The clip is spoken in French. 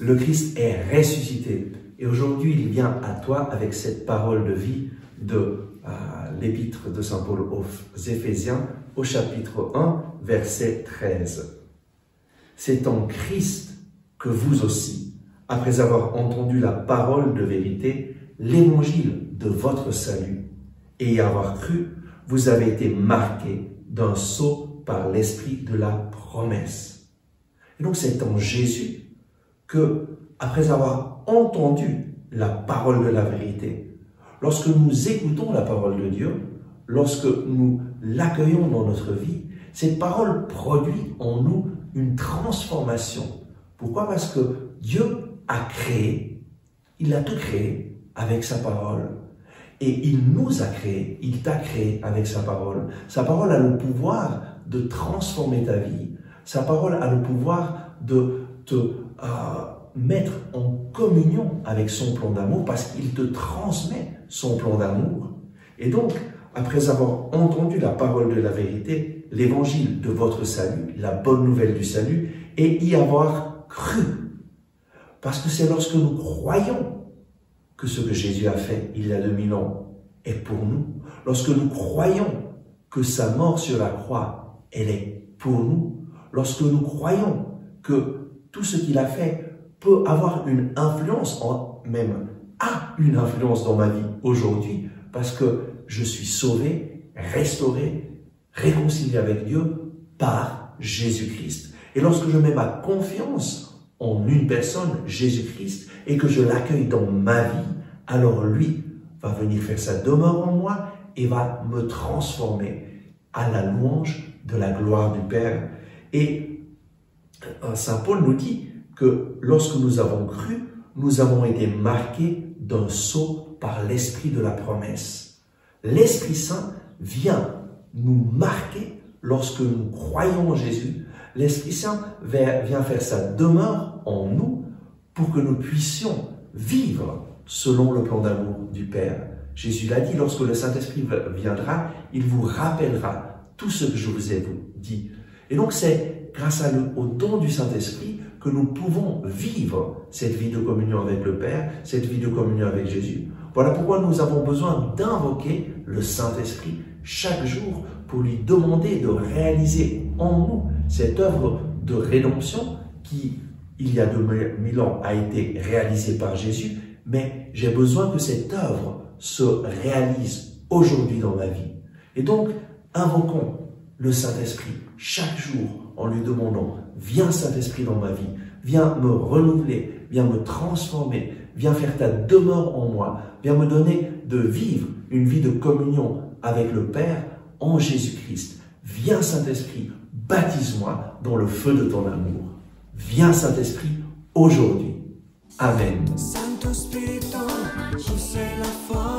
le Christ est ressuscité. Et aujourd'hui, il vient à toi avec cette parole de vie de l'épître de Saint Paul aux Éphésiens, au chapitre 1, verset 13. C'est en Christ que vous aussi, après avoir entendu la parole de vérité, l'évangile de votre salut, et y avoir cru, vous avez été marqués d'un sceau par l'esprit de la promesse. Et donc c'est en Jésus que, après avoir entendu la parole de la vérité, lorsque nous écoutons la parole de Dieu, lorsque nous l'accueillons dans notre vie, cette parole produit en nous une transformation. Pourquoi? Parce que Dieu a créé, il a tout créé avec sa parole. Et il nous a créés, il t'a créé avec sa parole. Sa parole a le pouvoir de transformer ta vie. Sa parole a le pouvoir de te mettre en communion avec son plan d'amour parce qu'il te transmet son plan d'amour. Et donc, après avoir entendu la parole de la vérité, l'évangile de votre salut, la bonne nouvelle du salut, et y avoir cru. Parce que c'est lorsque nous croyons que ce que Jésus a fait il y a 2000 ans est pour nous. Lorsque nous croyons que sa mort sur la croix, elle est pour nous. Lorsque nous croyons que tout ce qu'il a fait peut avoir une influence, même a une influence dans ma vie aujourd'hui, parce que je suis sauvé, restauré, réconcilié avec Dieu par Jésus-Christ. Et lorsque je mets ma confiance en une personne, Jésus-Christ, et que je l'accueille dans ma vie, alors lui va venir faire sa demeure en moi et va me transformer à la louange de la gloire du Père. Et Saint Paul nous dit que lorsque nous avons cru, nous avons été marqués d'un sceau par l'esprit de la promesse. L'Esprit Saint vient nous marquer lorsque nous croyons en Jésus. L'Esprit Saint vient faire sa demeure en nous pour que nous puissions vivre selon le plan d'amour du Père. Jésus l'a dit, lorsque le Saint-Esprit viendra, il vous rappellera tout ce que je vous ai dit. Et donc c'est grâce au don du Saint-Esprit que nous pouvons vivre cette vie de communion avec le Père, cette vie de communion avec Jésus. Voilà pourquoi nous avons besoin d'invoquer le Saint-Esprit chaque jour pour lui demander de réaliser en nous cette œuvre de rédemption qui, il y a 2000 ans, a été réalisée par Jésus, mais j'ai besoin que cette œuvre se réalise aujourd'hui dans ma vie. Et donc, invoquons le Saint-Esprit chaque jour en lui demandant « Viens Saint-Esprit dans ma vie, viens me renouveler, viens me transformer, viens faire ta demeure en moi, viens me donner de vivre une vie de communion avec le Père en Jésus-Christ. Viens Saint-Esprit, baptise-moi dans le feu de ton amour. Viens Saint-Esprit aujourd'hui. Amen. Santo Spirito, tu sei la forza.